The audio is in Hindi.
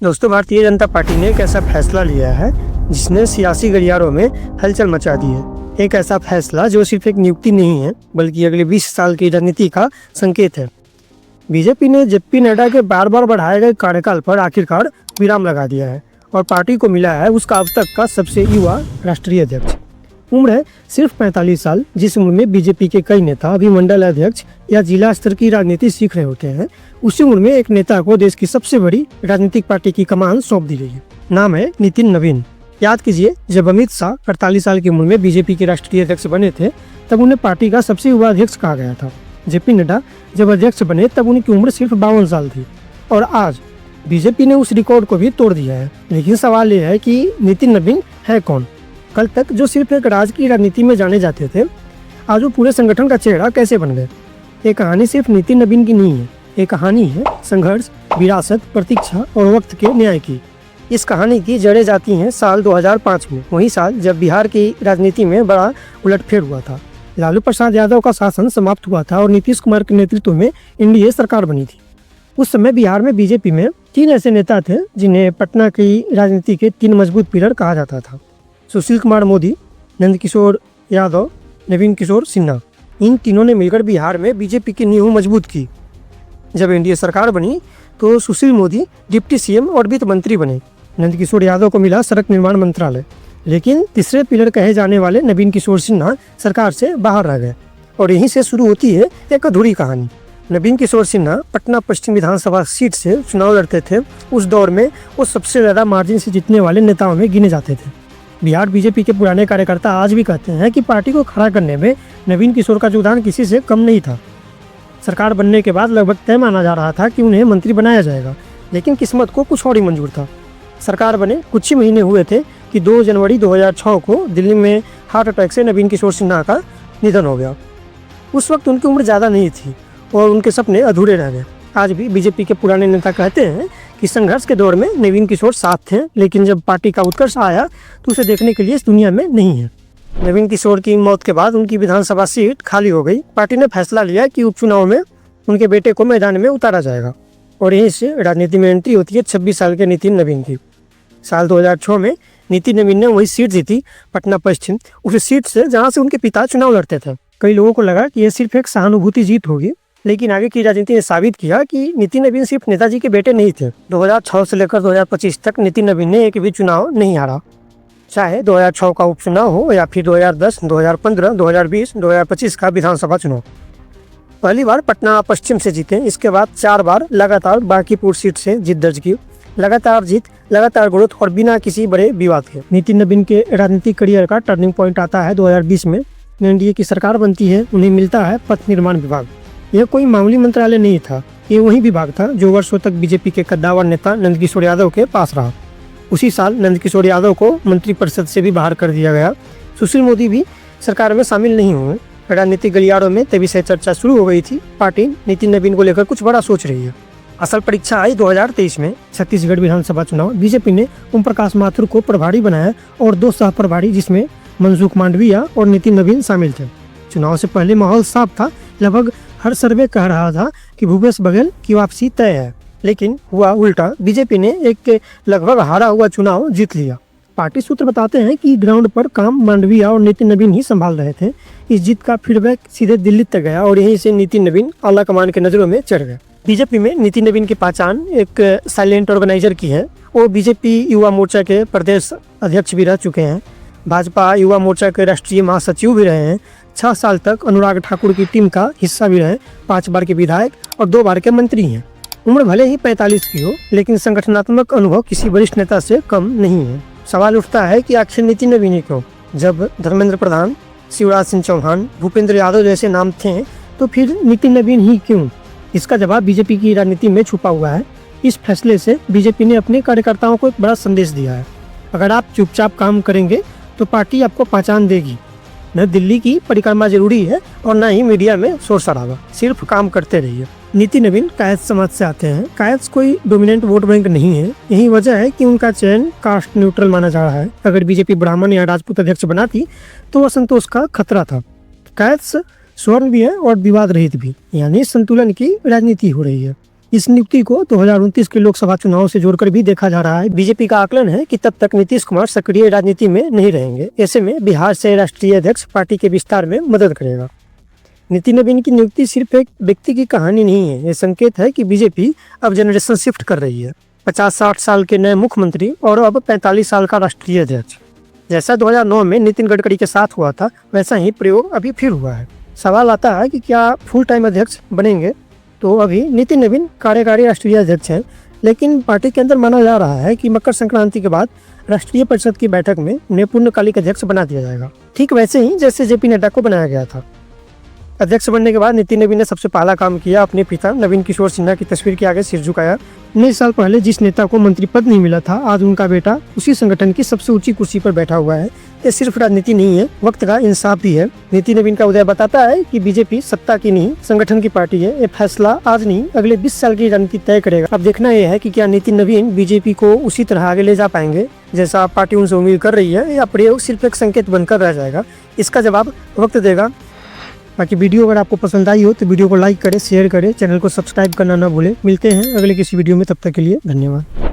दोस्तों, भारतीय जनता पार्टी ने एक ऐसा फैसला लिया है जिसने सियासी गलियारों में हलचल मचा दी है। एक ऐसा फैसला जो सिर्फ एक नियुक्ति नहीं है बल्कि अगले 20 साल की राजनीति का संकेत है। बीजेपी ने जेपी नड्डा के बार बार बढ़ाए गए कार्यकाल पर आखिरकार विराम लगा दिया है और पार्टी को मिला है उसका अब तक का सबसे युवा राष्ट्रीय अध्यक्ष। उम्र है सिर्फ 45 साल। जिस उम्र में बीजेपी के कई नेता अभी मंडल अध्यक्ष या जिला स्तर की राजनीति सीख रहे होते हैं, उसी उम्र में एक नेता को देश की सबसे बड़ी राजनीतिक पार्टी की कमान सौंप दी गई है। नाम है नितिन नवीन। याद कीजिए, जब अमित शाह 48 साल की उम्र में बीजेपी के राष्ट्रीय अध्यक्ष बने थे तब उन्हें पार्टी का सबसे युवा अध्यक्ष कहा गया था। जेपी नड्डा जब अध्यक्ष बने तब उनकी उम्र सिर्फ 52 साल थी और आज बीजेपी ने उस रिकॉर्ड को भी तोड़ दिया है। लेकिन सवाल यह है कि नितिन नवीन है कौन? कल तक जो सिर्फ एक राजकीय राजनीति में जाने जाते थे, आज वो पूरे संगठन का चेहरा कैसे बन गए? ये कहानी सिर्फ नितिन नवीन की नहीं है, ये कहानी है संघर्ष, विरासत, प्रतीक्षा और वक्त के न्याय की। इस कहानी की जड़ें जाती हैं साल 2005 में, वही साल जब बिहार की राजनीति में बड़ा उलटफेर हुआ था। लालू प्रसाद यादव का शासन समाप्त हुआ था और नीतीश कुमार के नेतृत्व में एनडीए सरकार बनी थी। उस समय बिहार में बीजेपी में 3 ऐसे नेता थे जिन्हें पटना की राजनीति के 3 मजबूत पिलर कहा जाता था: सुशील कुमार मोदी, नंदकिशोर यादव, नवीन किशोर सिन्हा। इन तीनों ने मिलकर बिहार में बीजेपी की नींव मजबूत की। जब एनडीए सरकार बनी तो सुशील मोदी डिप्टी सीएम और वित्त मंत्री बने। नंदकिशोर यादव को मिला सड़क निर्माण मंत्रालय। लेकिन तीसरे पिलर कहे जाने वाले नवीन किशोर सिन्हा सरकार से बाहर रह गए और यहीं से शुरू होती है एक अधूरी कहानी। नवीन किशोर सिन्हा पटना पश्चिम विधानसभा सीट से चुनाव लड़ते थे। उस दौर में वो सबसे ज़्यादा मार्जिन से जीतने वाले नेताओं में गिने जाते थे। बिहार बीजेपी के पुराने कार्यकर्ता आज भी कहते हैं कि पार्टी को खड़ा करने में नवीन किशोर का योगदान किसी से कम नहीं था। सरकार बनने के बाद लगभग तय माना जा रहा था कि उन्हें मंत्री बनाया जाएगा, लेकिन किस्मत को कुछ और ही मंजूर था। सरकार बने कुछ ही महीने हुए थे कि 2 जनवरी 2006 को दिल्ली में हार्ट अटैक से नवीन किशोर सिन्हा का निधन हो गया। उस वक्त उनकी उम्र ज़्यादा नहीं थी और उनके सपने अधूरे रह गए। आज भी बीजेपी के पुराने नेता कहते हैं कि संघर्ष के दौर में नवीन किशोर साथ थे, लेकिन जब पार्टी का उत्कर्ष आया तो उसे देखने के लिए इस दुनिया में नहीं है। नवीन किशोर की मौत के बाद उनकी विधानसभा सीट खाली हो गई। पार्टी ने फैसला लिया कि उपचुनाव में उनके बेटे को मैदान में उतारा जाएगा और यहीं से राजनीति में एंट्री होती है 26 साल के नितिन नवीन की। साल 2006 में नितिन नवीन ने वही सीट जीती, पटना पश्चिम, उस सीट से जहाँ से उनके पिता चुनाव लड़ते थे। कई लोगों को लगा कि यह सिर्फ एक सहानुभूति जीत होगी, लेकिन आगे की राजनीति ने साबित किया कि नितिन नवीन सिर्फ नेताजी के बेटे नहीं थे। 2006 से लेकर 2025 तक नितिन नवीन ने एक भी चुनाव नहीं हारा, चाहे 2006 का उपचुनाव हो या फिर 2010, 2015, 2020, 2025 का विधानसभा चुनाव। पहली बार पटना पश्चिम से जीते, इसके बाद 4 बार लगातार बांकीपुर सीट से जीत दर्ज की। लगातार जीत, लगातार ग्रोथ और बिना किसी बड़े विवाद के। नितिन नवीन के राजनीतिक करियर का टर्निंग पॉइंट आता है 2020 में। एनडीए की सरकार बनती है, उन्हें मिलता है पथ निर्माण विभाग। यह कोई मामूली मंत्रालय नहीं था, ये वही विभाग था जो वर्षों तक बीजेपी के कद्दावर नेता नंदकिशोर यादव के पास रहा। उसी साल नंदकिशोर यादव को मंत्रिपरिषद से भी बाहर कर दिया गया। सुशील मोदी भी सरकार में शामिल नहीं हुए। राजनीतिक गलियारों में तभी से चर्चा शुरू हो गई थी, पार्टी नितिन नवीन को लेकर कुछ बड़ा सोच रही है। असल परीक्षा आई 2023 में। छत्तीसगढ़ विधानसभा चुनाव बीजेपी ने ओम प्रकाश माथुर को प्रभारी बनाया और 2 सह प्रभारी जिसमें मनसुख मांडविया और नितिन नवीन शामिल थे। चुनाव से पहले माहौल साफ था। लगभग हर सर्वे कह रहा था कि भूपेश बघेल की वापसी तय है, लेकिन हुआ उल्टा। बीजेपी ने एक लगभग हारा हुआ चुनाव जीत लिया। पार्टी सूत्र बताते हैं कि ग्राउंड पर काम मांडविया और नितिन नवीन ही संभाल रहे थे। इस जीत का फीडबैक सीधे दिल्ली तक गया और यहीं से नितिन नवीन आला कमान के नजरों में चढ़ गए। बीजेपी में नितिन नवीन की पहचान एक साइलेंट ऑर्गेनाइजर की है। वो बीजेपी युवा मोर्चा के प्रदेश अध्यक्ष भी रह चुके हैं, भाजपा युवा मोर्चा के राष्ट्रीय महासचिव भी रहे हैं, 6 साल तक अनुराग ठाकुर की टीम का हिस्सा भी रहे, 5 बार के विधायक और 2 बार के मंत्री हैं। उम्र भले ही 45 की हो, लेकिन संगठनात्मक अनुभव किसी वरिष्ठ नेता से कम नहीं है। सवाल उठता है कि आखिर नितिन नवीन क्यों? जब धर्मेंद्र प्रधान, शिवराज सिंह चौहान, भूपेंद्र यादव जैसे नाम थे, तो फिर नितिन नवीन ही क्यों? इसका जवाब बीजेपी की राजनीति में छुपा हुआ है। इस फैसले से बीजेपी ने अपने कार्यकर्ताओं को एक बड़ा संदेश दिया है। अगर आप चुपचाप काम करेंगे तो पार्टी आपको पहचान देगी। न दिल्ली की परिक्रमा जरूरी है और न ही मीडिया में शोर शराबा, सिर्फ काम करते रहिए। नितिन नवीन कायस्थ समाज से आते हैं। कायस्थ कोई डोमिनेंट वोट बैंक नहीं है। यही वजह है कि उनका चयन कास्ट न्यूट्रल माना जा रहा है। अगर बीजेपी ब्राह्मण या राजपूत अध्यक्ष बनाती तो असंतोष का खतरा था। कायस्थ स्वर्ण भी है और विवाद रहित भी, यानी संतुलन की राजनीति हो रही है। इस नियुक्ति को 2029 के लोकसभा चुनाव से जोड़कर भी देखा जा रहा है। बीजेपी का आकलन है कि तब तक नीतीश कुमार सक्रिय राजनीति में नहीं रहेंगे। ऐसे में बिहार से राष्ट्रीय अध्यक्ष पार्टी के विस्तार में मदद करेगा। नितिन नवीन की नियुक्ति सिर्फ एक व्यक्ति की कहानी नहीं है, ये संकेत है कि बीजेपी अब जनरेशन शिफ्ट कर रही है। 50-60 साल के नए मुख्यमंत्री और अब 45 साल का राष्ट्रीय अध्यक्ष। जैसा 2009 में नितिन गडकरी के साथ हुआ था, वैसा ही प्रयोग अभी फिर हुआ है। सवाल आता है कि क्या फुल टाइम अध्यक्ष बनेंगे? तो अभी नितिन नवीन कार्यकारी राष्ट्रीय अध्यक्ष हैं, लेकिन पार्टी के अंदर माना जा रहा है कि मकर संक्रांति के बाद राष्ट्रीय परिषद की बैठक में उन्हें पूर्णकालिक अध्यक्ष बना दिया जाएगा, ठीक वैसे ही जैसे जेपी नड्डा को बनाया गया था। अध्यक्ष बनने के बाद नितिन नवीन ने सबसे पहला काम किया, अपने पिता नवीन किशोर सिन्हा की तस्वीर के आगे सिर झुकाया। 19 साल पहले जिस नेता को मंत्री पद नहीं मिला था, आज उनका बेटा उसी संगठन की सबसे ऊंची कुर्सी पर बैठा हुआ है। ये सिर्फ राजनीति नहीं है, वक्त का इंसाफ भी है। नितिन नवीन का उदय बताता है कि बीजेपी सत्ता की नहीं, संगठन की पार्टी है। ये फैसला आज नहीं, अगले 20 साल की राजनीति तय करेगा। अब देखना यह है कि क्या नितिन नवीन बीजेपी को उसी तरह आगे ले जा पाएंगे जैसा पार्टी उनसे उम्मीद कर रही है, या प्रयोग सिर्फ एक संकेत बनकर रह जाएगा? इसका जवाब वक्त देगा। बाकी वीडियो अगर आपको पसंद आई हो तो वीडियो को लाइक करें, शेयर करें, चैनल को सब्सक्राइब करना ना भूलें। मिलते हैं अगले किसी वीडियो में, तब तक के लिए धन्यवाद।